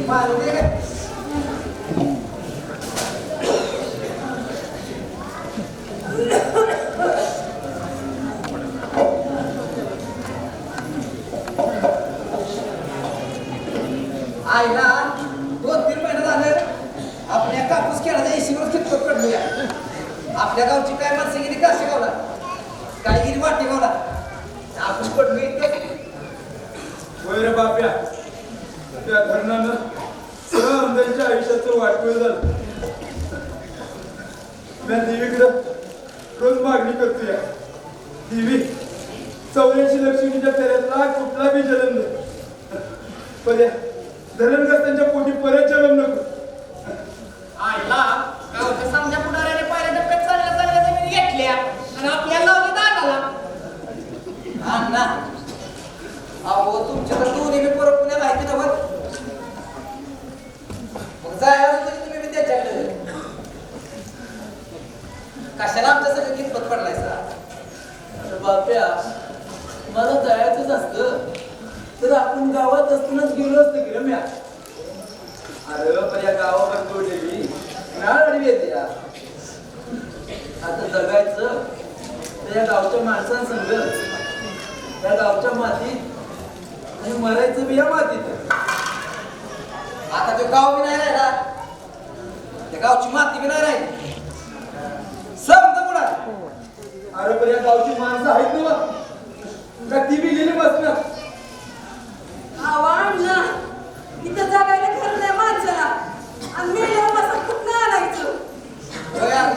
आईला 2-3 महिने झाले आपल्या कापूस खेळाच्या इशीवर खितपत पडली. आपल्या गावची काय माणसं गेली काशी गावला, काय गेली वाटे गावला, कापूस पडली. वैर बाप्या त्या धरणानं त्यांच्या आयुष्याचं वाटवं झालं. मी देवीकडं रोज मागणी करतोय, देवी 84 लक्ष्मीच्या फेऱ्यातला कुठला बी जन्म दे, पण धरणग्रस्तांच्या पोटी परत जन्म नको. आईला गावच्या समजा पुढाऱ्याने पहिल्या टप्प्यात चांगल्या जमिनी घेतल्या आणि आपल्याला लावली दाटाला. अण्णा अहो तुमच्या तर दोन्ही मी परत पुण्याला आहे की नव्हत, मग जायला तरी तुम्ही मी त्याच्याकडे कशाला आमच्या सगळं कितपत पडलाय सर? बाप्या मला जायचंच असतं तर आपण गावात असतानाच गेलो असतो की रम्या. अरे पण या गावावर जोडलेली नारळी येते यार. आता जगायचं तर या गावच्या माणसांसंग, त्या गावच्या मातीत, आणि मरायचं बी या मातीत. आता तो गाव बी नाही राहिला, त्या गावची माती बी नाही राहिली, समजा पुढा. अरे पण या गावची माणसं आहेत ना का ती बी गेली बसणार. आव्हान ना इथं जगायला खरं नाही माणसाला, आणि मेल्यावर मसा कुठं आणायचं.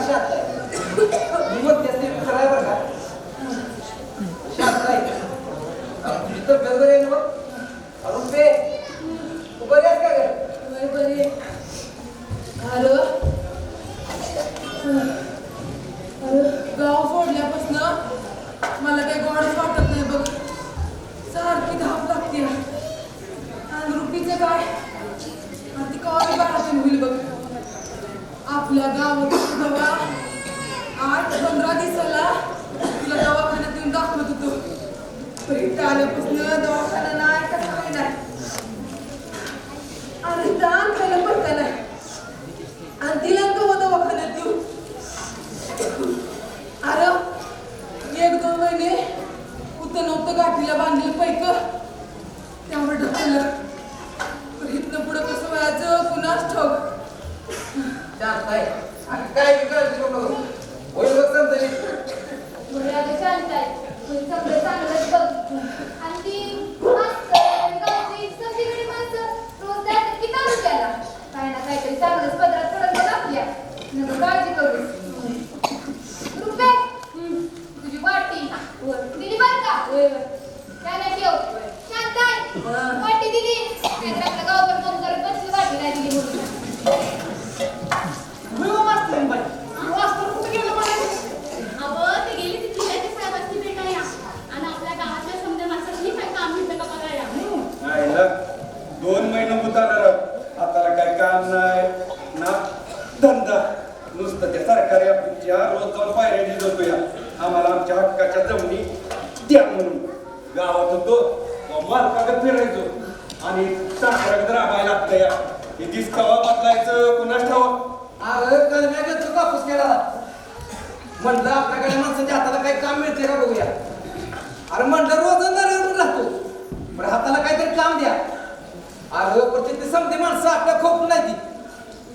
शांत आहे मी मग त्याचे खरं आहे बरं का, शांत आहे तुझी तर बरोबर आहे ना. अरुण पे तू बरी आहेस का ग? बरे अरे गाव सोडल्यापासून मला काही गोडच वाटत नाही बघ. सारखी धाप लागते, आणि रुपीचं काय ती कॉल बाळातून होईल बघ. आपल्या गावात दवा 8-15 दिवसाला तुला दवाखान्यात येऊन दाखवत होतो, पण इथं आल्यापासून दवाखाना नाही कसं काही नाही, आणि दान खायला पडता नाही, आणि तिला कवा दवाखान्यात देऊ. अरे 1-2 महिने उतं नव्हतं गाठीला बांधलेलं पैक त्यामुळे ढकललं. पण इथनं पुढं कसं व्हायचं कुणास ठाऊक. शांत आहे आणि काय बी करायचं नको नको. होईल बघ समजा मुलाला शांत आहे, पण सगळं चांगलंच बघ. आणि ती माणसं गावची सगळीकडे माणसं रोज जातात की तालुक्याला, काय ना काहीतरी चांगलंच पदरात पडत बघ आपल्या. नको काळजी करू. रुपे तुझी वाटी दिली बरं का? काय नाही ठेव. शांत आहे, वाटी दिली. नाहीतर आपल्या गावावर फोन करत बसली वाटी नाही दिली म्हणून. अगं ते गेली ती जिल्ह्याची साहेबांची भेटाया आणि आपल्या गावातल्या समजा माणसांनी काय काम भेटलं का बघायला. आईला 2 महिने उतारणार आता काय काम नाही ना धंदा, नुसतं त्या सरकारी आपल्या रोज जाऊन पायऱ्या देत होतो. या आम्हाला आमच्या हक्काच्या जमिनी द्या म्हणून गावात होतो, मालकाकडे फिरायचो आणि साखराकडे राबायला लागतं. या हे दिसकावा बदलायचं कुणाच ठावा. अरे कलम्या घेतो कापूस केला म्हणलं आपल्याकडे माणसाच्या हाताला काही काम मिळते का बघूया. अरे म्हणलं रोजंदार येऊन राहतो, पण हाताला काहीतरी काम द्या. अरे पण ते समजे माणसं आपल्या खोपून नाही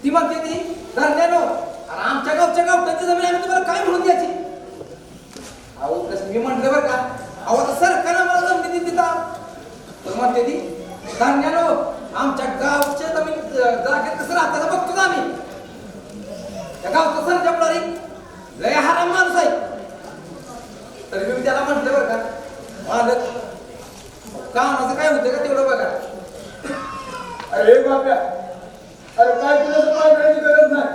ती म्हणते ती धरण्यानो, अरे आमच्या गावच्या गावठाची जमीन आम्ही तुम्हाला काय म्हणून द्यायची. अहो कसं मी म्हटलं बरं का, अहो आता सरकारनं मला जमिनी तिथं तर म्हणते ती धरण्यानो आमच्या गावच्या जमीन जागेत कसं राहताना बघतो आम्ही. त्या गावचा सरच्या पुढारी लय हाराम माणूस आहे. तरी मी त्याला म्हटलं बरं का, मालक कामाचं काय होतं का तेवढं बघा. अरे बाप्या, अरे काय तुला पाय करायची गरज नाही.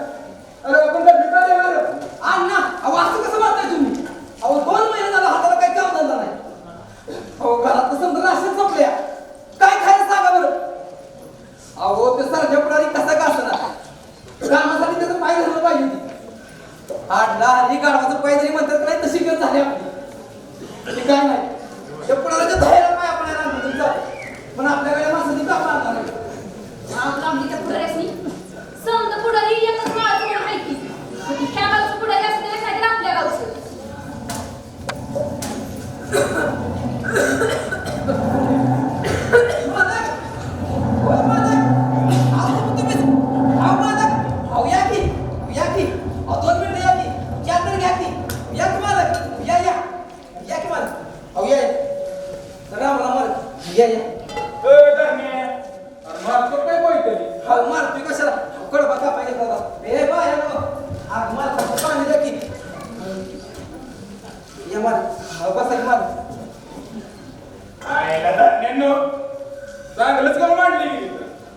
अरे आपण काय भिकारी आहे बरं. अण्णा अहो असं कसं म्हणताय तुम्ही? अहो 2 महिने झाला हाताला काही काम धंदा नाही. अहो घरात समजा राशन संपल्या, काय खायला सांगा बरं. अहो ते सरच्या पुढारी कसा का असणार, कामासाठी त्याचं पाय धरलं पाहिजे होती. हल्ली गाडवाचं पाय जरी म्हणतात नाही तशी गत झाली आपली. ते काय नाही त्या पुढाऱ्याच्या धैर्याला पाय आपल्याला पण आपल्याकडे माणसाची काम आणणार या या काय बोलतोय हा मारतोय कशाला कडबा कापाय घेतला होता ए बाया नो आग मार पाणी द्या की या मार हा बसा की मार आयला धान्यांनो चांगलंच काम मांडली गेली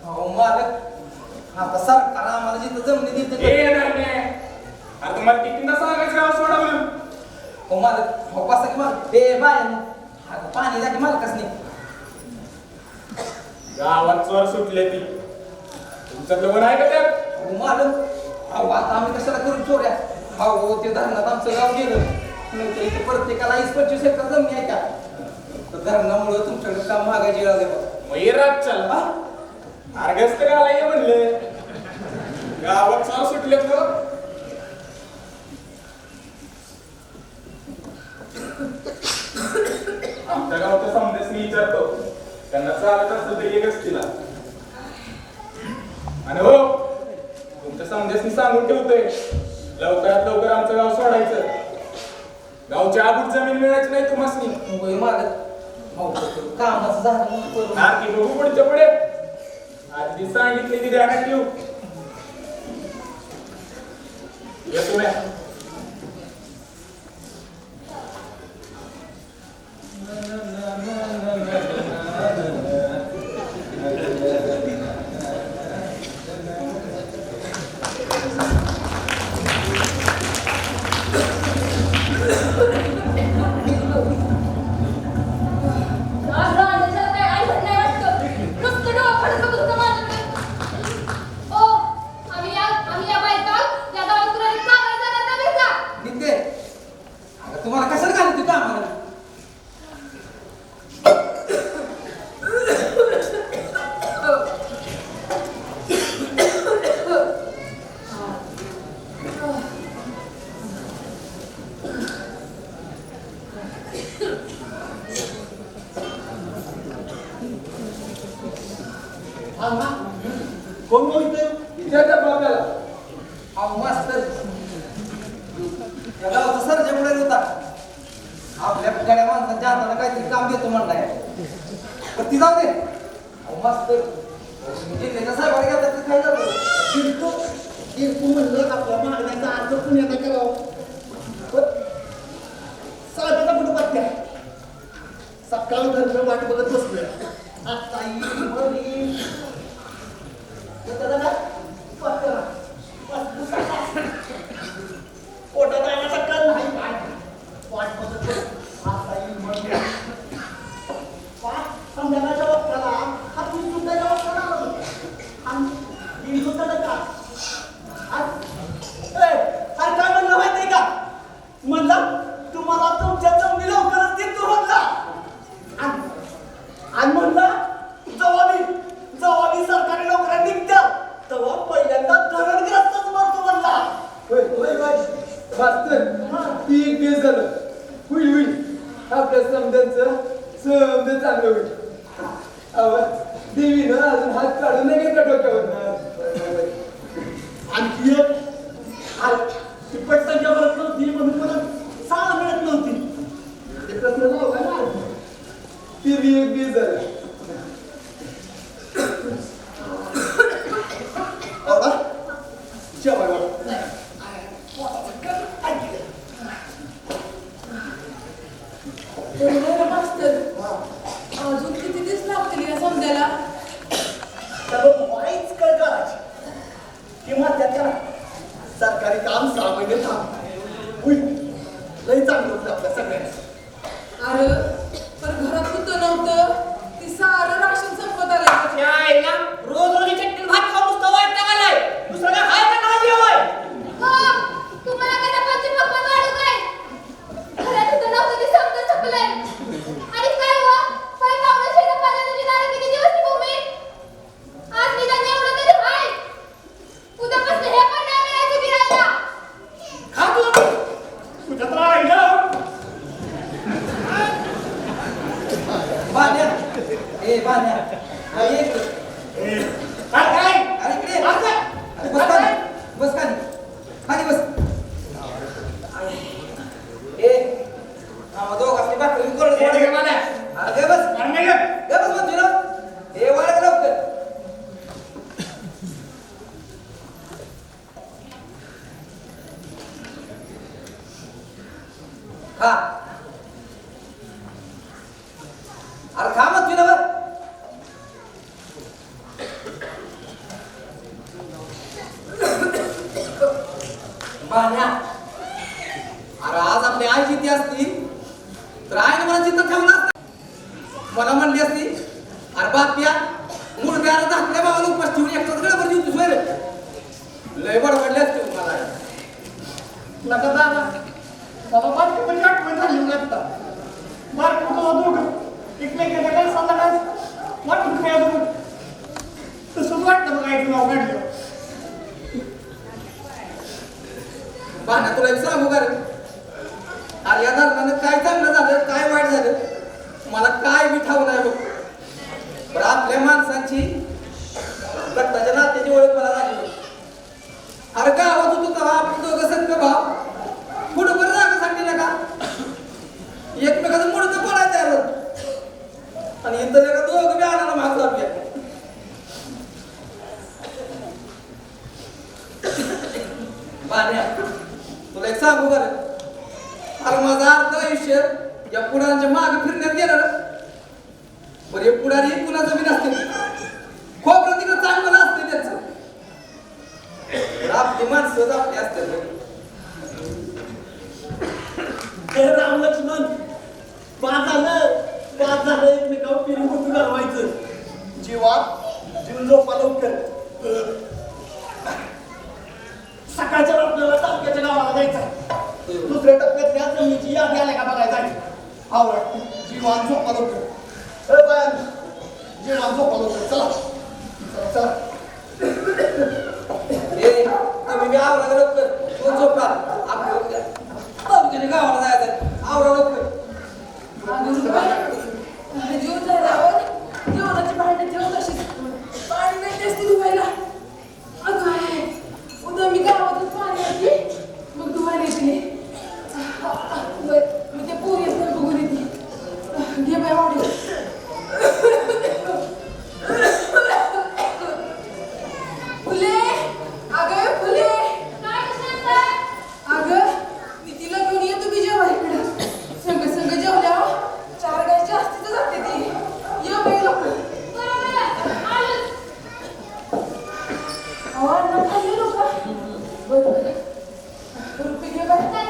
अहो मालक आता सरकार आम्हाला जिथं जमिनी देते ए धान्य अरे तुम्हाला कितींदा सांगायचं गाव सोडा म्हणून हो मालक हो बसा की मार ए बाया नो हा पाणी द्या की मालकाच नाही गावात चोर सुटले ती तुमचं लग्न आहे का त्यात हो मालक अहो आता आम्ही कशाला करून चोऱ्या हो ते धरणात आमचं गाव गेलं नंतर इथे प्रत्येकाला 20-25 एकर जमीन आहे त्या तर धरणामुळं तुमच्याकडे काम मागायची लागले बघ मग ये रात चल अर्गस्त गाला ये म्हणले गावात चोर सुटले तो आमच्या गावचा समजेस मी विचारतो त्यांना चालत असतं तर एक असतील आणि हो तुमच्या समजेसनी सांगून ठेवतोय लवकरात लवकर आमचं गाव सोडायचं गावची आबूट जमीन मिळायची नाही तुम्हासनी होय मालक हो कामाचं झालं नारकी बघू पुढच्या पुढे आधी सांगितले की ध्यानात ठेवू येतो म्या आज राहण्याचं काय ऐकत नाही वाटतं. नुसतं डोळं फडकत बसतं माझ्याकडे. ओ, आम्ही या बायका या गावात तुला कामाला जाणार नाही बरं का? निघते अगं तुम्हाला कशाला घालत होती कामाला कोण बोलतोय विचारता बाबल्याला अहो मास्तर या गावचा सर्जामुळे होता आपल्या गड्या माणसाच्या हाताला काहीतरी काम देतो म्हणलाय पण ती जाऊ दे अहो मास्तर जिल्ह्याच्या साहेबाला गेला तर काय झालं तू म्हणलं आपल्या मागण्याचा अर्थ पुण्याला करावं साधना कुठं पत्त्या सकाळ धरण वाट बघत बसलोय आता पोटात जाण्याचा कल नाही काय वाट बघत बस आता संध्याकाळच्या वक्ताला हा तुम्ही सुद्धा वक्ताला आणि सुद्धा का अरे काय म्हणलं माहितीये का म्हणलं तुम्हाला तुमच्या जमिनी लवकरच देतो म्हणला आणि म्हणलं जवाबी सरकारी नोकऱ्या निघतात तेव्हा पहिल्यांदा धरणग्रस्तच मरतो म्हणला मास्तर ती एक दिवस झालं होईल आपल्या समजांचं समज चांगलं होईल देवीनं अजून हात काढून नाही घेतला डोक्यावर आणखी एक तिप्पट संख्या भरत नव्हती म्हणून परत 6 मिळत नव्हती ते प्रश्न नव्हता ना ती बी एक दिवस झालं मास्तर अजून किती दिवस लागतील या समजायला वाईच काय करायची किंवा त्याच्या सरकारी काम 6 महिने थांब लय चांगलं होतं आपल्या सगळ्यांना अरे पण घरात कुठं नव्हतं ती सारं राशन संपत आलं रोज रोज चटणी भात खाऊन नुसतं वाईट आलाय दुसरं काय हाय का नाही जेवाय हो, तुम्हाला काय ना पंचपक्वान्न वाढू काय? घरात होतं नव्हतं ते समजून चुकलंय. आणि काय हो? काय पाहुणं शेतात पाण्याची दारं किती दिवस टिकवू मी? आज निदान एवढं तरी हाय. उद्यापासून हे पण नाही मिळायचं गिऱ्हाईला. खा तू तुझ्या तर राहिलं बाण्या ए बाण्या हा एक काय अरे इकडे ये. अरे बस खाली बस खाली खाली बस ए आम्हा दोघांनी भाकरी करून अरे बस पाहण्या अरे आज आपली आई जिथे असती तर आईने मला जिथं ठेवलं असतं मला म्हणली असती अरे बाप्या मुलग्याला धाकल्या भावाला उपास ठेवून एकटाच गडबड देऊ तुझं रे लय बडबडले असते मला नका दादा मला बारकी आठवण झाली लागता बारकी दोघं एकमेकांना काय संध्याकाळ वाटून खेळत तसंच वाटतं बघा एक नाव काढलं पाहण्या तुला एक सांगू का रे अरे या धर्मानं काय चांगलं झालं काय वाईट झालं मला काय बी ठाऊक नाही बघ पण आपल्या माणसांची रक्ताच्या नात्याची ओळख मला झाली अरे गावात होतो तेव्हा आपण दोघं संघ भाव कुठं बरं जाण्यासाठी ना का एकमेकाचं मुडकं पडायचं तयार होत आणि इथं का दोघं बी आणायला माग जाऊया पाण्या तुला एक सांगू का रे अरे माझं अर्ध आयुष्य या पुढाऱ्यांच्या मागे फिरण्यात गेलं ना पण हे पुढारी कुणाचं बी नसते खोबरं तिकडं चांगलं असते त्याचं आपली माणसंच आपली असते हे राम लक्ष्मण बाद झालं एकमेकावर फिरून कुठून घालवायचं जीव झोपा लवकर सकाळच्या आपल्याला तालुक्याच्या गावाला जायचं दुसऱ्या टप्प्यातल्या जमिनीची यादी आल्या का बघायला जायचं आवड जीवान झोपा लवकर जीवान झोपा लवकर चला चला तुम्ही बी आवरा लवकर तो झोपा आपल्या तालुक्याच्या गावाला जायचं आवरा लवकर जीव झाल्यावर जेवणाची भांडी ठेवून तशीच पाणी नाही जास्त धुवायला अगं उद्या मी गावातून पाणी आणते मग धुवायला येते मी ते पोरी असते बघून येते घे बाय वाढी फुले अगं फुले अगं मी तिला घेऊन येतो की जेव्हा इकडं संग संग जेवल्यावर 4 गाय जास्तीच जाते ती ये बाई लवकर अहो अण्णा खाल्ले लोक बरोबर रुपये घे बाई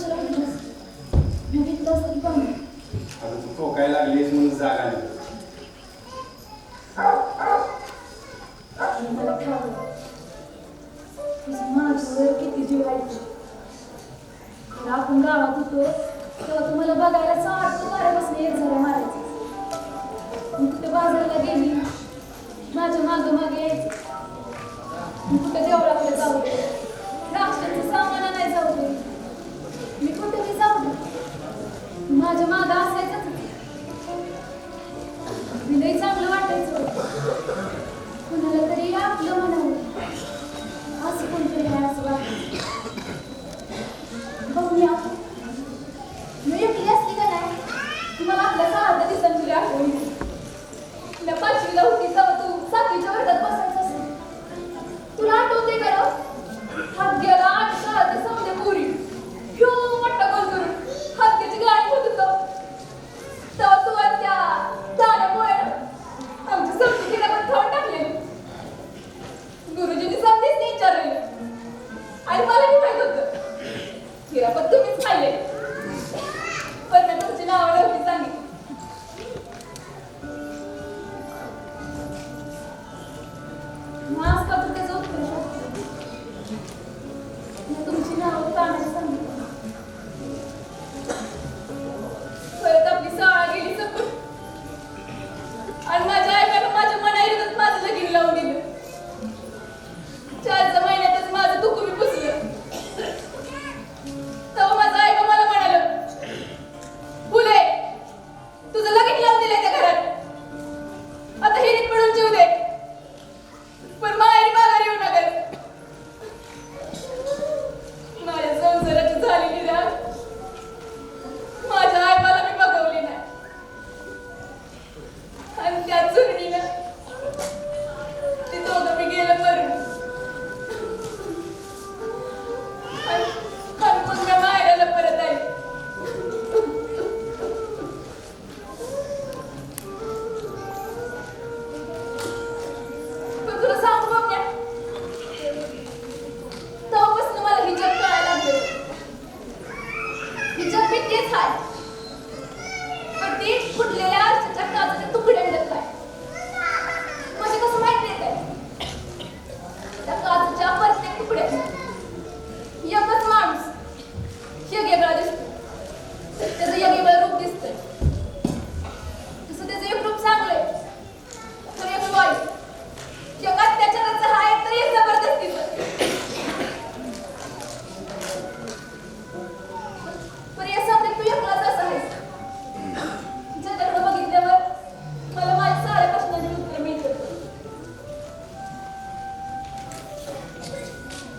कशाला घेतलंस? मी घेतलं असतं की पण अगं तू ठोकायला लागलीस म्हणून जाग आली. मला ठावलं तुझं माझ्यावर किती जीव आहे. आपण गावात होतो तेव्हा तुम्हाला बघायला सारखं मारापासून एक झाल्या मारायचं. मी कुठे बाजारला गेली माझ्या मागं मागे यायचं. मी कुठे देवळाकडे जाऊ दे, राष्ट्राचं सामान नाही जाऊ दे, मी कुठेही जाऊ दे, माझ्या मागं असायचंच. मी लई चांगलं वाटायचं. कुणाला तरी आपलं म्हणावं असं कोणतरी आहे असं वाटायचं. बघूया मी एकटी असली का नाही तुम्हाला आपल्या सारख्या दिवसांनी तुला आठवण येईल. तुला 5वीला होती तेव्हा तू 7वीच्या वर्गात बसायचं असेल. तुला आठवते का हात गेला आणि शाळेत समजे पुरी ह्यो मोठा गोल करून हातक्याची गाडी होत होतो. तेव्हा तू आणि त्या दाण्यामुळे आमच्या समजूतीला पण खाऊन टाकले. गुरुजींनी समजेच नाही विचारलेलं आणि मला मी माहित होतं हिरा पण तुम्हीच खाल्ले. पण मी तुमची नावं नव्हती सांगितली. आज का तू त्याचं उत्तर शोधते? मी तुमची नावं कानाला सांगितली. परत आपली शाळा गेली सगळं आणि माझ्या आईबानं माझ्या मनाविरोधात माझं लगीन लावून दिलं. 4 महिन्यातच माझं तुकुमी पुसलं. तेव्हा माझा आईबा मला म्हणालं, फुले तुझं लगीन लावून दिलंय त्या घरात, आता हिरीत पडून जीव दे, पण माहेरी माघारी येऊ नका. माझ्या संसाराची झालेली राग माझ्या आईबाला मी बघवली नाही आणि त्या चुरणीनं ते दोघं मी गेलं मरून. आणि मग मी माहेराला परत आली. पण तुला सांगू बघण्या तेव्हापासून मला ही जग कळायला लागलं. ही जग मी तेच आहे पण ते फुटलेल्या आरशाच्या काचाच्या तुकड्यांच्यात आहे. म्हणजे कसं माहित नाही काय त्या काचेच्या प्रत्येक तुकड्यात एकच माणूस वेगवेगळा दिसतो. त्याचं वेगवेगळं रूप दिसतंय. तसं त्याचं एक रूप चांगलंय तर एक वाईट, एक अत्याचाराचं आहे तर एक जबरदस्तीचं. पण या समजा तू एकलाच असं आहेस ज्याच्याकडे बघितल्यावर मला माझ्या साऱ्या प्रश्नांची उत्तर मिळतात.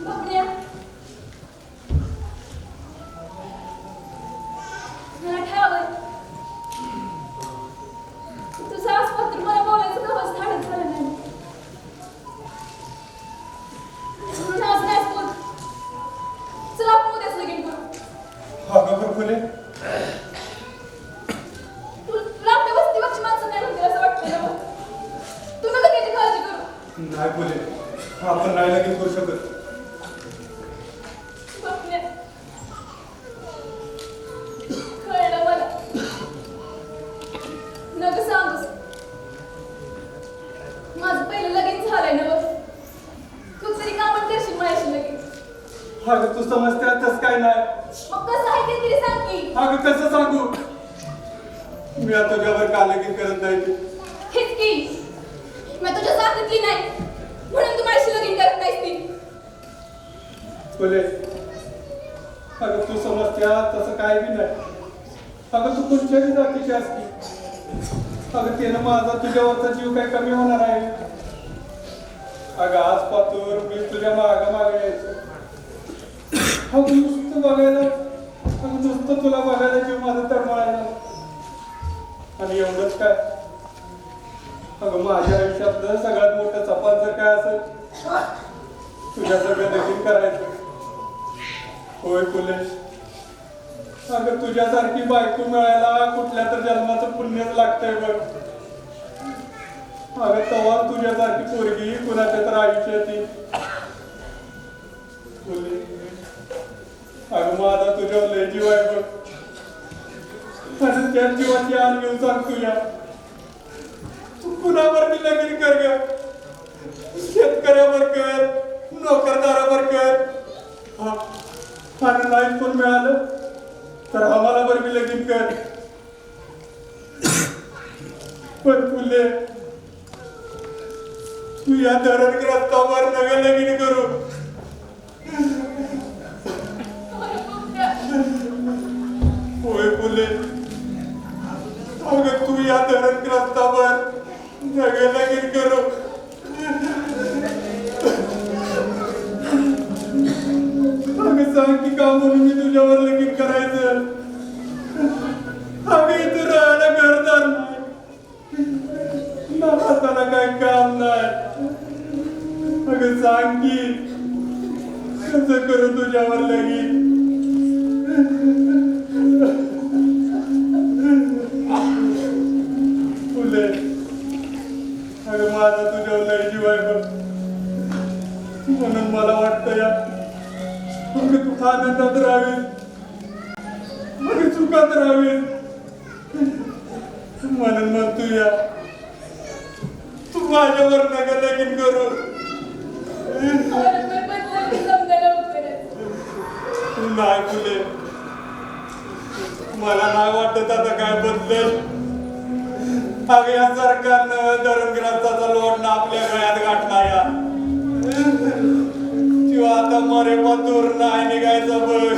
बघण्या मला ठावलं तुझं आसपास तर मला बोलायचं कवाच धाडच झालं नाही. म्हणून आज नाहीच बोल. चला आपण उद्याच लगीन करू. अगं पण फुले तुला आपल्या वस्तीवरची माणसं नाही म्हणतील असं वाटतं ना. तू नका त्याची काळजी करू. नाही फुले, आपण नाही लगीन करू शकत. बघण्या कळलं मला. नका सांगूस माझं पहिलं लगीन झालंय ना बघ. तू तरी का पण करशील माझ्याशी लगीन. अगं तू समजते तसं काय नाही. मग कसं आहे ते तरी सांग की. अगं कसं सांगू, मी आता तुझ्यावर का लगीन करत नाही ते. हेच की मी तुझ्या साथीतली नाही म्हणून तू माझ्याशी लगीन करत नाहीस ती. फुले अगं तू समजत्या तसं काय बी नाही. अगं तू कोणत्याही जातीची असती. अगं त्यानं माझा तुझ्यावरचा जीव काय कमी होणार आहे. अगं आज पातूर मी तुझ्या मागे यायचो. अगं नुसतं बघायला, अगं नुसतं तुला बघायला जीव माझा तळमळायला. आणि एवढंच काय, अगं माझ्या आयुष्यातलं सगळ्यात मोठं चपात जर काय असेल तुझ्या सगळं लगीन करायचं. होय फुले, अगं तुझ्यासारखी बायको मिळायला कुठल्या तर जन्माचं पुण्यच लागतंय बघ. अगं तेव्हा तुझ्यासारखी पोरगी कुणाच्या तर आयुष्यात येईल. फुले अगं माझा तुझ्यावर लय जीव आहे बघ. आणि त्या जीवाची आण घेऊन सांगतो या तू कुणावर मी लगीन कर ग. शेतकऱ्यावर कर, नोकरदारावर कर. आणि नाही पण मिळालं तर आम्हाला बरं मी लगीन कर. पण फुले तू या धरणग्रस्तावर नव्या लगीन करू. होय फुले अगं तू या धरणग्रस्तावर नव्या लगीन करू. अगं सांग की का म्हणून मी तुझ्यावर लगीन करायचं. अगं इथं राहायला घरदार नाही ना, हाताला काय काम नाही. अगं सांग की कसं करू तुझ्यावर लगीन. फुले अगं माझा तुझ्यावर लय जीव आहे बघ. म्हणून मला वाटतं या मग तू आनंदात राहावीस, मग सुखात राहावीस. म्हणून म्हणतो या तू माझ्यावर नका लगीन करू. नाही फुले मला नाही वाटत आता काय बदलेल. अगं या सरकारनं धरणग्रस्ताचा लोड आपल्या गळ्यात गाठला या. किंवा आता मरे पण दूर नाही निघायचा बघ.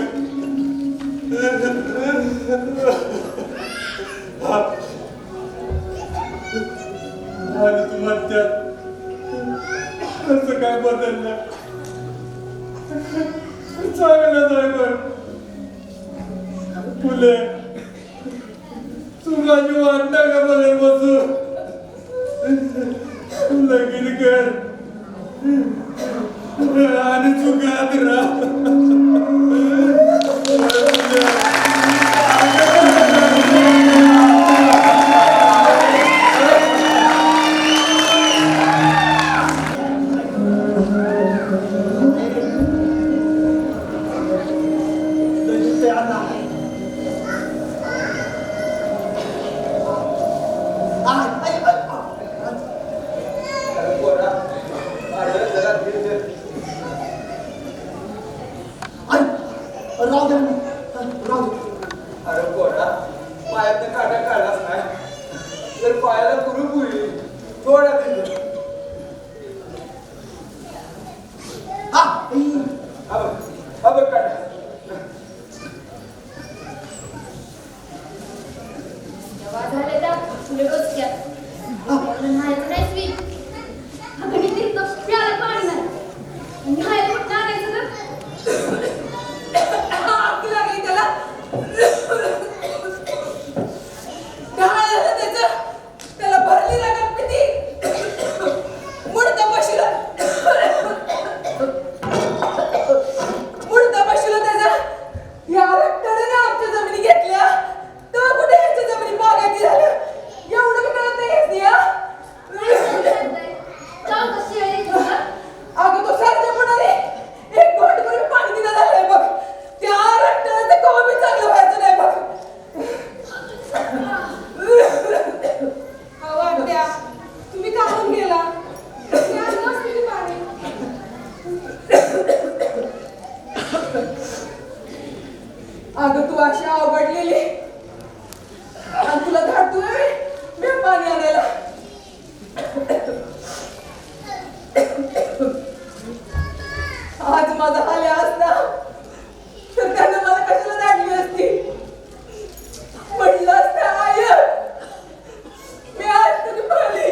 आणि तू म्हणत्यात कसं काय बदललं. चांगलं आहे बघ फुले तू माझी वाटता का बघत बसू. लगीन कर आणि चुकात राहा. राहू दे राहू दे. अरे पोरा पायात काटा काढलाच नाही तर पायाला कुरूप होईल. थोडा अब काढा. जेव्हा झाले त्या फुले डोसक्यात न्हायचं नाही स्वीट. अगं मी तिथं प्याला पाणी नाही न्हायला कुठं आणायचं तर आग लागली त्याला. काय झालं त्याचं? त्याला भरली लागत किती मुडदा बसला. मुडदा बसला त्याचा. या रक्ताने आमच्या जमिनी घेतल्या तर कुठे ह्याच्या जमिनी बागायती झाल्या. एवढं मी कळत नाही या. अगं तो सारख्या पणाने एक घोटभर पाणी दिलं झालंय बघ. त्या रक्ताचं कवा बी चांगलं व्हायचं नाही बघ. वाट्या तुम्ही काढून गेला. अगं तू अशी अवघडलेली आणि तुला धाडतोय मी पाणी आणायला. आज माझा आल्या असता तर त्यानं मला कशाला धाडली असती. म्हटलं असतं आय मी आज तुझी पाहिली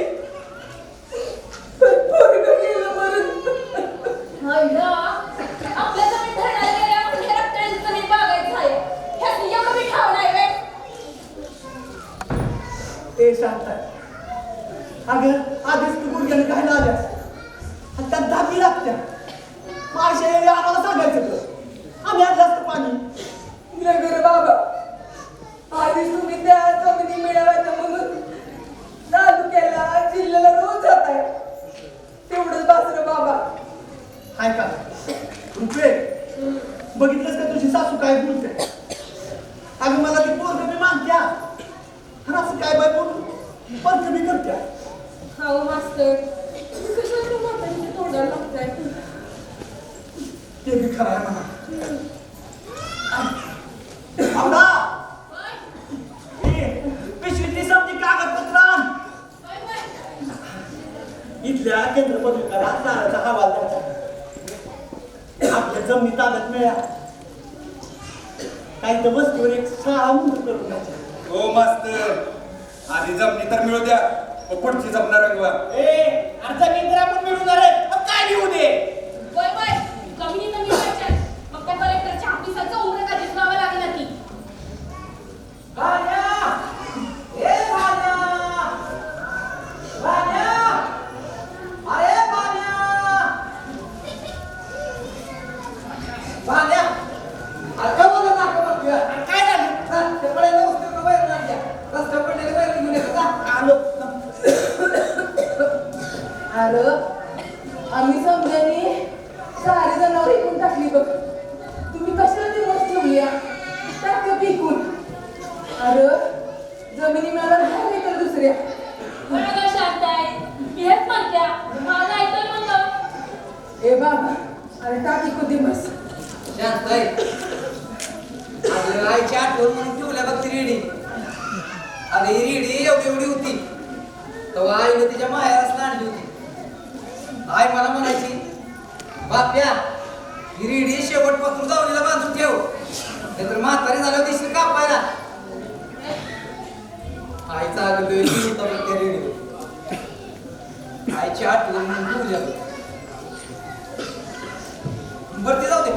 पोरगं गेलं म्हणून. आपल्या जमीन धरणाला गेल्या म्हणून हे रक्ताळीची जमीन बागायची आहे. ह्यात एवढं मी ठाव नाही वे. ते शांत आहे. अगं आधीच तू गुडघ्याने खायला आल्यास आणि त्यात धापी लागत्या. मारशे आम्हाला सांगायचं तर आम्ही आणलं असतं पाणी. नगर बाबा आधीच तुम्ही त्या जमिनी मिळाव्याच्या म्हणून तालुक्याला जिल्ह्याला रोज जात आहे. तेवढंच बासरं बाबा. हाय का रुपये बघितलंस का तुझी सासू काय बोलते? अगं मला ती पोरग मी मानत्या आणि असं काय बाय बोलून पण कमी करत्या. हो मास्तर तुम्ही कशाला म्हातारीच्या तोंडाला लागताय ते बी खरं आहे म्हणा. आवडा पिशवीतली समजी कागदपत्र आण. इथल्या केंद्र पदविकारात नाराचा हवाल द्यायचा. आपल्या जमिनी ताब्यात मिळा काही तर वस्तूवर एक 6 मुहूर्त करून द्यायचे. हो मास्तर आधी जमनी तर मिळू द्या मग पुढची जमणार रंगवा. जमीन तर आपण मिळवणार आहे मग काय लिहू दे. वय वय जमिनी तर मिळवायच्या मग त्या कलेक्टरच्या ऑफिसाचं उमरं का दिसवावं लागेल की काय झालं ते पडायला वस्तू बाहेर लागल्या रस्त्यावर पडलेले बाहेर घेऊन येतात का? आलो अरे आम्ही समजाने सारी जनावर विकून टाकली बघ. तुम्ही कशाला ती मस्त ठेवली टाक विकून. अरे जमिनी मिळाला नाही तर दुसऱ्या. बरोबर शांत आहे मी हेच म्हणत्या माझं ऐकलं म्हणलं ए बाबा अरे टाकी कधी बस. शांत आहे. अगं आईची आठवण म्हणून ठेवल्या बघ ती रेडी. अगं ही रेडी एवढी एवढी होती तेव्हा आईने तिच्या माहेरास आणली होती. आई मला म्हणायची बाप्या ही रेडी शेवटपासून जावलीला बांधून ठेव नाहीतर म्हातारी झाल्यावर दिसली कापायला. आईचा अगं लय जीव होता बघ त्या रेडीवर. आईची आठवण म्हणून ठेवल्या बघ. बरं ते जाऊ दे.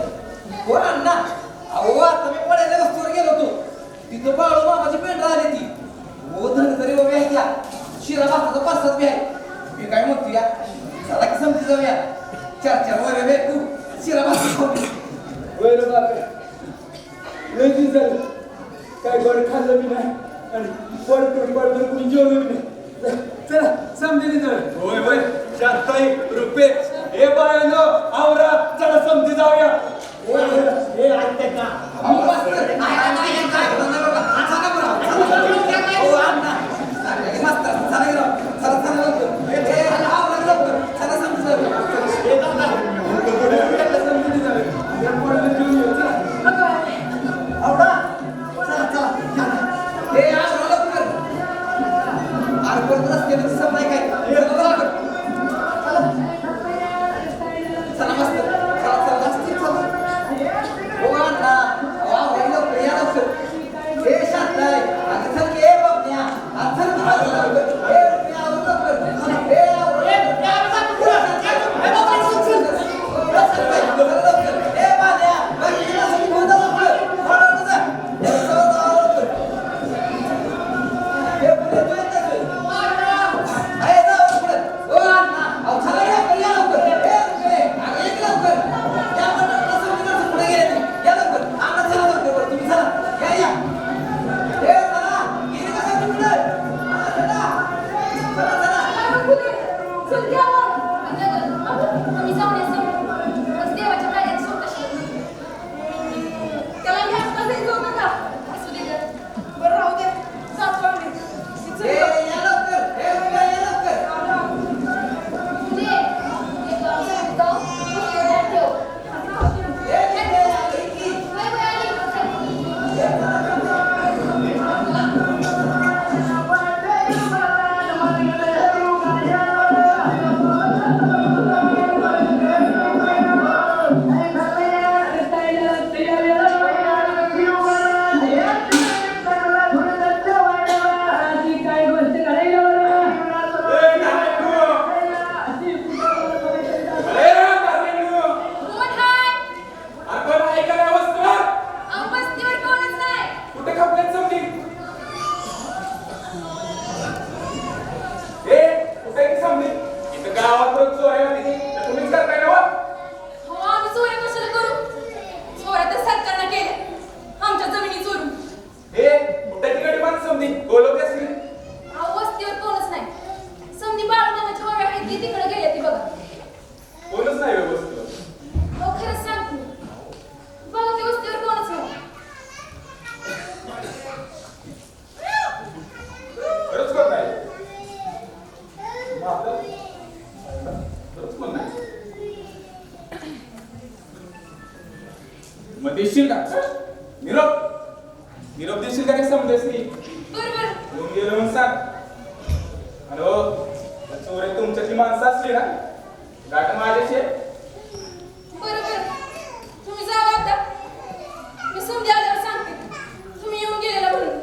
कोण अण्णा अहो आता मी पडायला वस्तूवर गेलो होतो तिथं बाळू मामाची पेंढरा आली ती. हो धनगरी उभे आहे त्या शिरा भाताचा 5-7 बी आहे. मी काय म्हणतो या चला की समजी जाऊया 4-4 वय भेटू शिरा भात खाऊ. होय रे बापरे लय दिवस झाले काय गोड खाल्लं मी नाही आणि पडतो कुणी जेवलं मी नाही. चला समजेल जाऊ. होय होय शांताई रुपे हे बायानो आवरा चला समजी जाऊया. हे ऐकते का देशील का निरोप देशील का नाही समजेसनी बरोबर येऊन गेलो म्हणून सांग. हॅलो चोरे तुमच्याची माणसं असली ना गाठ माझ्याशी बरोबर तुम्ही जावा आता मी समधी आल्यावर सांगते तुम्ही येऊन गेलेला म्हणून.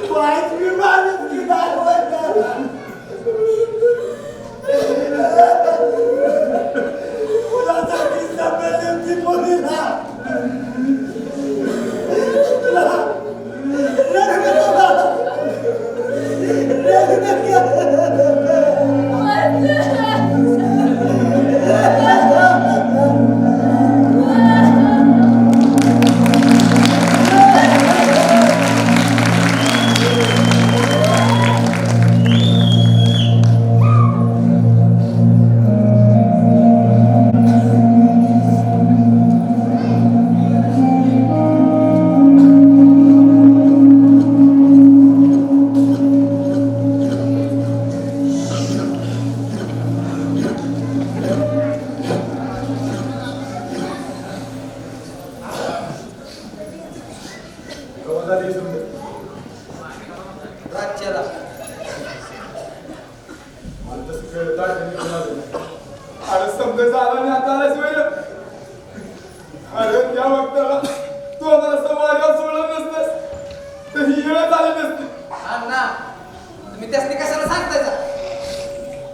Why झाली समजा राज्याला मला तसं कळत अरे समजा झाला आणि आता आलाच वेळ अरे त्या वक्ताला तू आम्हाला समाजावर सोडलं नसतंस तर ही वेळ झाली नसती अण्णा तुम्ही त्यासनी कशाला सांगताय का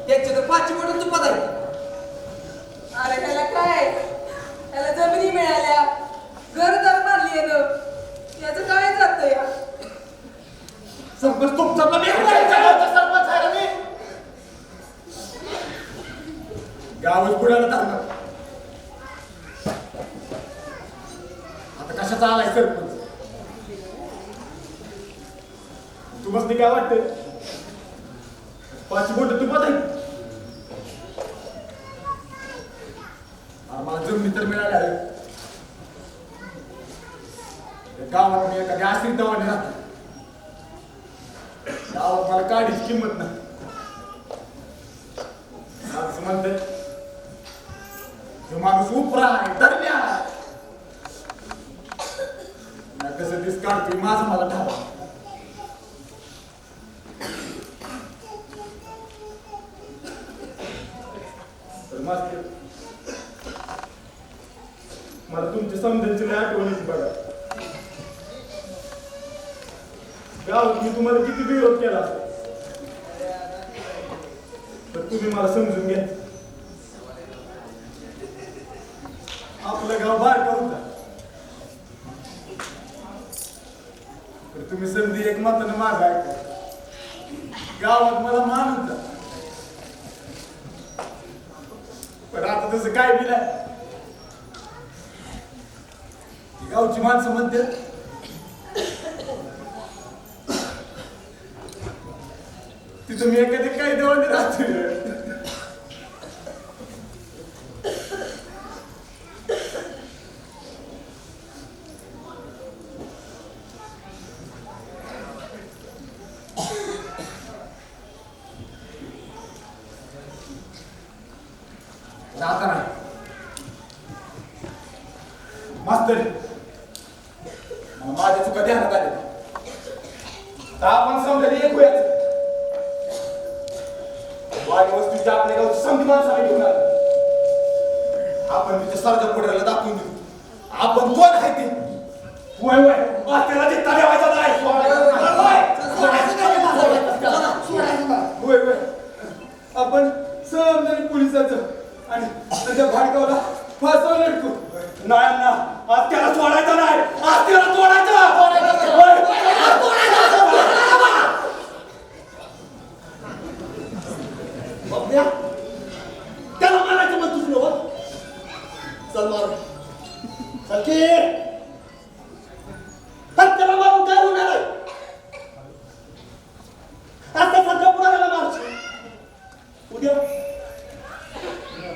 त्याची तर 5 बोटं तुपात आहे अरे त्याला काय त्याला जमिनी मिळाल्या घरदार मारली याचं काय जातं या सरपंच तुमचा पण एक गावचा सरपंच आहे रे मी. गावच बुडाला टाकणार आता कशाचा आलाय सरपंच तुम्हाला काय वाटतंय 5 बोट तुपात आहे मला जमिनी तर मिळाल्या रे गावात मी एखाद्या आश्रित दवाने राहतो गावात मला काढीची किंमत नाही असं म्हणतात जो माणूस उपरा आहे दरम्या कसं दिस काढतोय माझं मला ठावा तर मास्तर मला तुमच्या समजायची नाही आठवण येते बघा गावात मी तुम्हाला किती विरोध केला तर तुम्ही मला समजून घ्या आपलं गाव बाहेर होता तर तुम्ही संधी एक मतानं माझा ऐका गावात मला मान होता पण आता तसं काय बी नाही गावची माणसं म्हणते तिथं मी एखादी काही देवाने राहतोय राहता नाही मास्तर माझ्या चुका ध्यानात आल्या तर आपण समजा एक होयाचं वाईट वस्तूच्या आपल्या गावची समधी माणसाला घेऊन आलो आपण तिच्या सरजा पुढ्याला दाखवून देऊ आपण कोण आहे ते वय वय त्याला जित्ता देवायचा नाही वय वय आपण समजा पोलिसाचं आणि त्याच्या भाडकावला फासवा लटकू नाही ना आज त्याला सोडायचं नाही आज त्याला सोडायचं त्याला मारायचं मग दुसरं चल मार सखी त्याला मारून काय होणार आहे आता सध्या पुढाला मार उद्या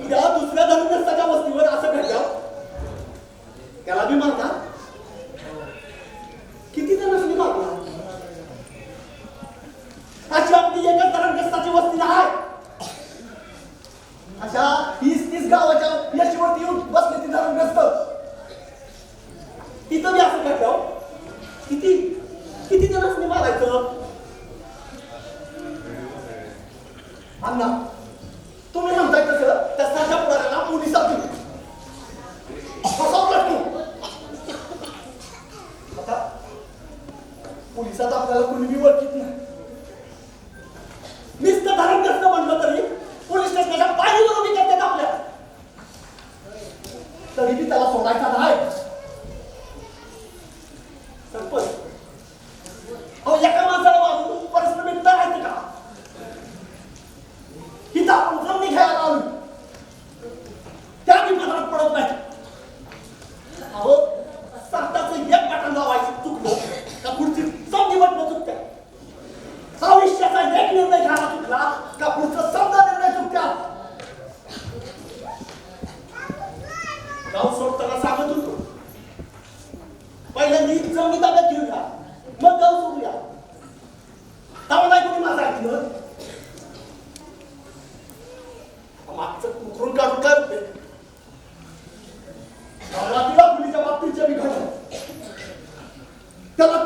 उद्या दुसऱ्या धर्मस्थाच्या वस्तीवर असं घडलं त्याला बी मारता किती जण मी मारला अशी आपली एकच धर्मस्थाची वस्ती आहे अशा 30 गावाच्या यशीवरती येऊन बसले ती धर्मग्रस्त तिथं बी असं घडलं किती किती जणांनी मारायचं अण्णा तुम्ही म्हणताय तसं त्या साच्या पुढाऱ्याला पोलिसात घेऊन फसवलं तू आता पोलिसात आपल्याला कोणी बी ओळखीत नाही नुसतं धर्मग्रस्त म्हणलं तरी पोलीस स्टेशनच्या पायरीवर उभी करतात आपल्या तरी बी त्याला सोडायचा नाही सरपंच अहो एका माणसाला मारून परिस्थिती मिळता राहायचं का हिथं आपण जमिनी घ्यायला आलो त्या बी पदरात पडत नाही अहो सरकारचं एक बटन लावायचं चुकलं का पुढची समजी बटणं चुकत्या आयुष्याचा एक निर्णय घ्यायला चुकला का पुढचा समजा निर्णय चुकत्या गाव सोडताना सांगत होतो पहिल्यांदा जमीन ताब्यात घेऊया मग गाव सोडूया तेव्हा नाही कोणी माझं ऐकलं मागचं कुकरून काढून काय होते रात्रीला मुलीच्या बाबतीच्या बी घडलं त्याला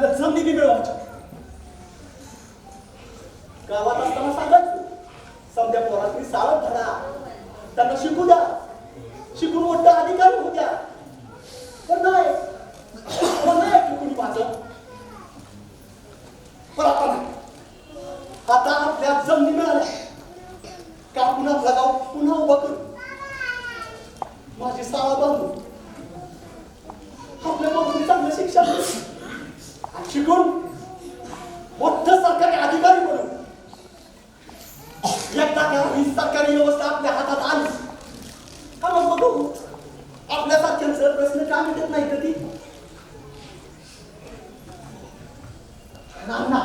आपल्या जमिनी मिळवायच्या. गावात असताना सांगायचं समजा पोरातली सावध धरा, त्यांना शिकू द्या, शिकून मोठा अधिकारी होऊ द्या. पण नाही कुणी वाचत. पण आता नाही. आता आपल्या जमिनी मिळाल्या का आपण आपला गाव पुन्हा उभा करू, माझी शाळा बांधू, आपल्या मुलांना चांगलं शिक्षण देऊ आणि शिकून मोठं सरकारी अधिकारी बनू. एकदा का ही सरकारी व्यवस्था आपल्या हातात आली का मग बघू आपल्यासारख्यांचं प्रश्न का मिटत नाही कधी. नाना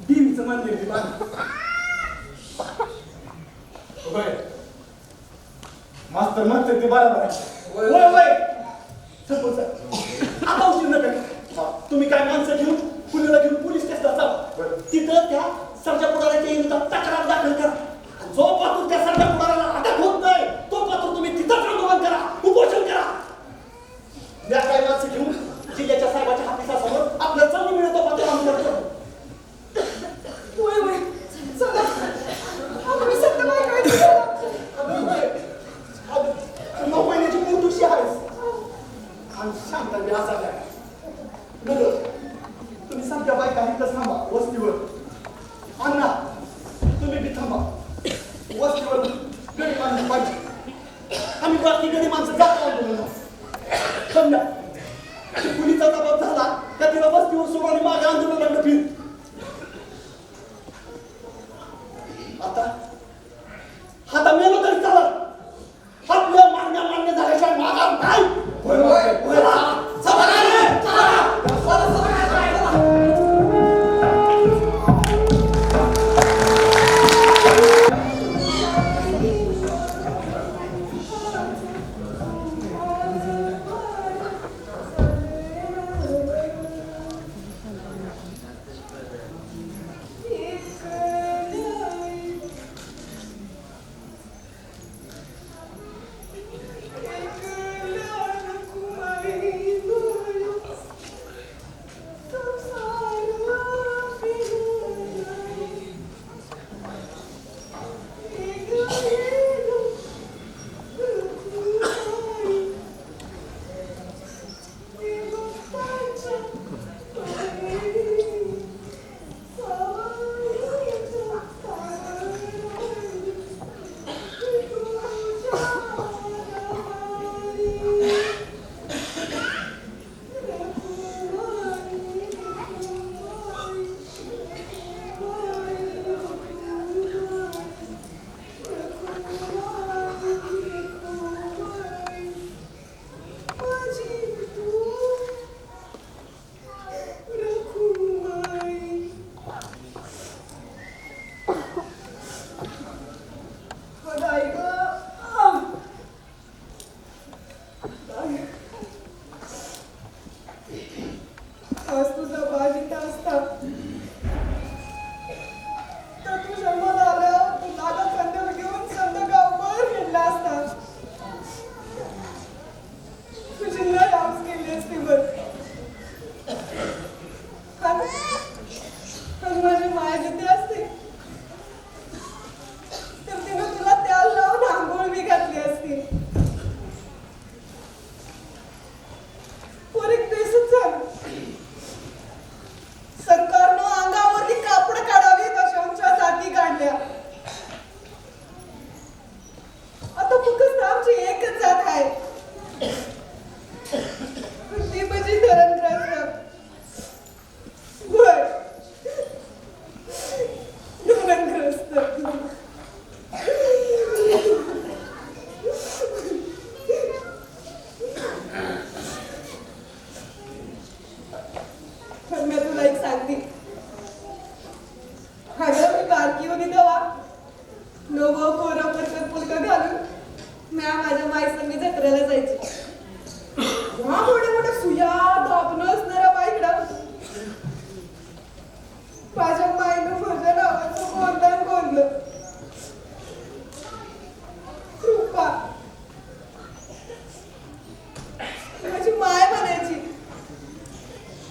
देवीचं मंदिर बी बांधलं. होय मास्तर म्हणते ते बरोबर आहे. वय वय सरपंच आता उशीर नका करू. तुम्ही काय माणसं घेऊन पुण्याला घेऊन पोलीस स्टेशनला जा. तिथं त्या सरच्या पुढाऱ्याच्या विरोधात तक्रार दाखल करा. जो पातूर त्या सरच्या पुढाऱ्याला अटक होत नाही तो पातूर तुम्ही तिथंच आंदोलन करा, उपोषण करा. या काय माणसं घेऊन जिल्ह्याच्या साहेबाच्या हातीसासमोर आपल्या जमीन मिळतो पातूर आंदोलन करू. वय वय चला आता मी सत्य काय नऊ महिन्याची मोठीशी आहेस आणि शांत बी असा काय तुम्ही सध्या बायका इथंच थांबा वस्तीवर. अण्णा तुम्ही बी थांबा वस्तीवर. गरीब माणसं पाहिजे आम्ही बाकी गरीब माणसं जातो. समजा कुणीचा दबाव झाला त्या तिला वस्तीवर सोडून आणि मागे आंदोलनाकडे फिर. आता मेलो तरी चालत. आपल्या मान्य झाल्याशिवाय मागा नाही.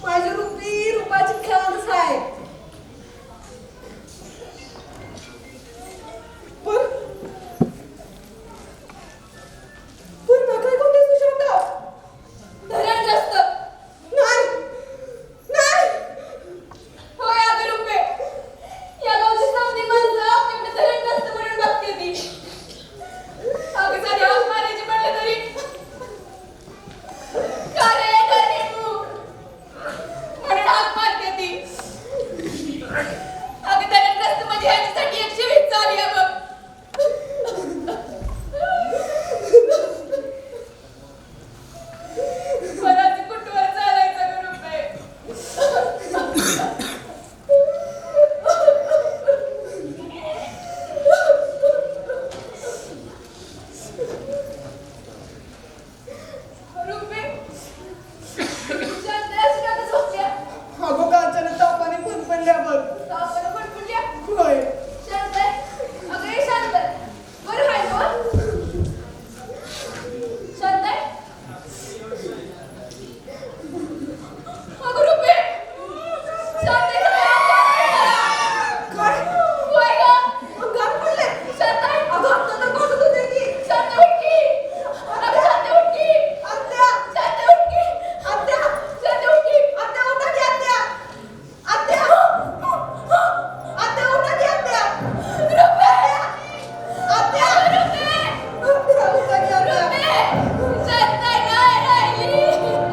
माझी रुपी रूपाची खानच आहे. पण नका कोणतेच तू शब्द धरण जास्त नाही नाही होय अगं रुपे या गावची समधी माणसं आपल्याकडे धरण जास्त म्हणून बघते ती अगं साधी हाऊस मारायची म्हणलं तरी का रे धरणे तू म्हणून हाक मारते ती अगं धरण जास्त म्हणजे ह्याच्यासाठी 120 चालली आहे बघ बराच कुठवर चालायचं ग रुपे रुपे चंद्राची का झोपल्या अगो कांचन तापाने फणफणल्या बघ. आपण फटफटल्या होय शांत आहे अगं हे शांत आहे. बरं आहे तो शांत आहे अगं रुपे शांत आहे काय होय गं अंगार पडले. शांत आहे अगं आता तर बघत होते की शांत उठ की अगं शांत उठ की आत्या शांत उठ की आत्या शांत उठ की आत्या उठा की आत्या आत्या आत्या उठा की आत्या रुपे आत्या रुपे आत्या उठा की आत्या रुपे शांत आहे काय राहिली रुपे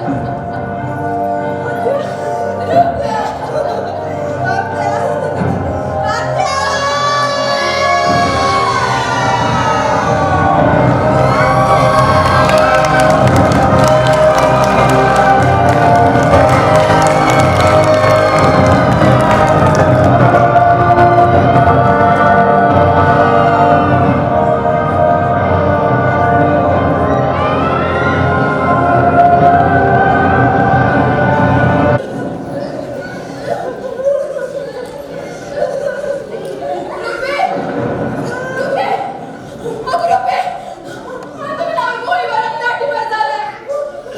रुपे रुपे अगं रुपे आता मला गोळीबारात लाठीमार झालाय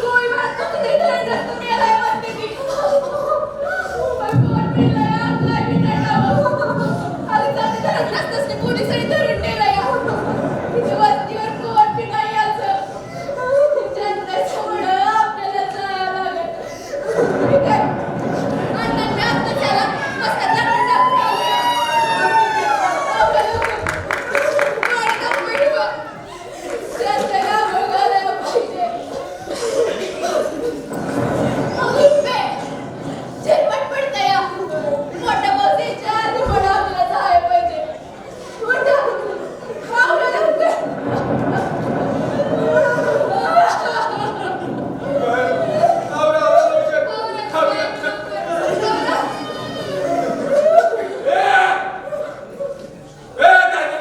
गोळीबारात कुठेतरी धरण जास्त मेलाय म्हणते ती पण कोण मेलाय आज लाठी टाकावं अरे जाते धरण जास्तच की पोलिसांनी धरून नेलंय तिच्या वस्तीवर कोण बी नाही याचं चंद्रासमोर आपल्याला जायला लागेल ठीक आहे अण्णा मी आता त्याला मस्त लाटून टाकून आलोय.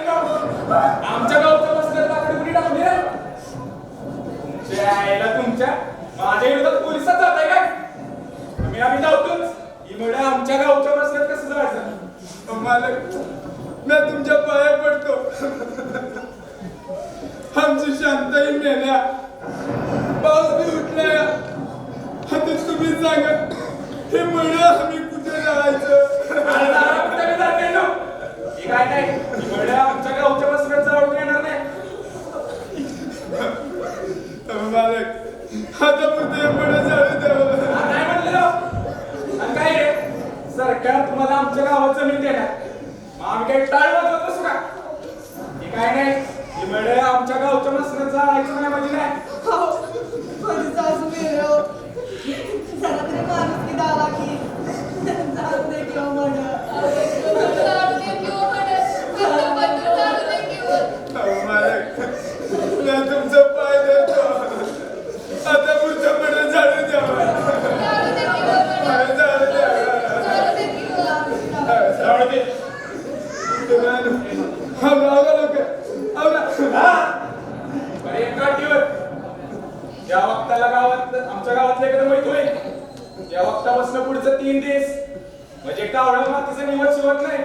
आमच्या गावचं बसलं लाकडी कुणी टाकून दिलं? तुमच्या आईला तुमच्या माझ्या विरोधात पोलिसात जाताय काय आम्ही जाऊतोच ही मुळे आमच्या गावच्या बसल्यात कसं जायचं मालक मी तुमच्या पाया पडतो आमची शांताई मेल्या पाऊस बी उठलाय आता तुम्ही सांगा हे मुळे आम्ही कुठे जायचं अरे दारा कुठे बी जाते ना हे काय काय ही मुळे आमच्या गावच्या बसल्यात जाऊन येणार नाही मालक आता पुढे मुळे जाऊ द्यावं काय म्हणलं आणि काय रे सरकार तुम्हाला आमच्या गावात जमीन देणार मग आम्ही काही टाळ वाजवत बसू का हे काय नाही ही मुळे आमच्या गावच्या बसल्यात जायचं नाही म्हणजे नाही माझी सासू मेलो जरा तरी माणूस की दावा की जाऊ दे किंवा म्हणा मालक मी तुमचं पाय देतो आता पुढच्या मुळे झाडू द्यावं झाडू द्यावं जाऊ दे. बरं, एक गाठीवर. ज्या वक्ताला गावात आमच्या गावातले एकदम माहित होईल त्या वक्तापासून पुढचं 3 दिवस म्हणजे कावळा मातीचं निवड शिवत नाही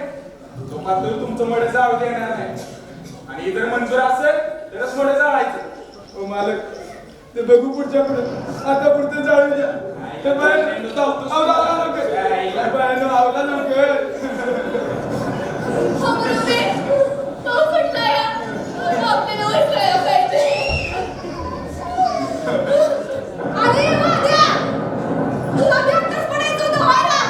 जो मात्र तुमचं मड जाळू देणार नाही आणि जर मंजूर असेल तरच मड जाळायचं मालक ते बघू पुढच्या पुढे आता पुढचं जाळू द्या नाही ते बाहेर आवला लवकर बाहेर आवला लवकर हो मुरुबी, तो कुठला या? आपल्याला ओळखायला पाहिजे. अरे वाद्या, तुला बी आत्ताच पडायचं होतं होय ना?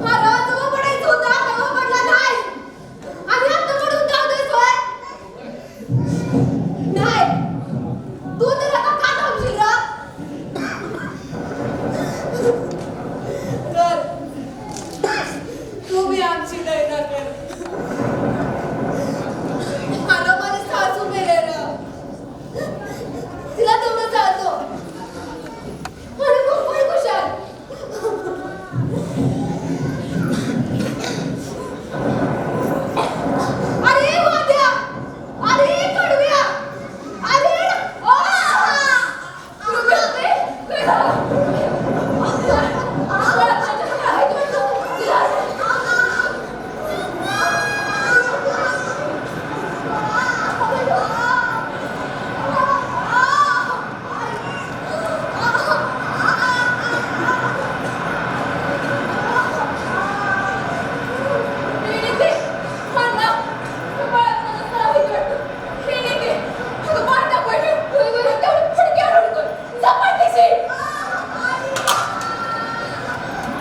मला जेव्हा पडायचं होतं तेव्हा पडला नाही. आणि आता पडून जाऊदेस होय? नाही, तू तर आता का थांबशील रे? तर तू बी आमची दयना कर. मला माझी सासू मेले रे. तिला तेवढं जातो आणि मग पण खुशाल. अरे वाद्या, अरे कडव्या, अरे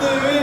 देवी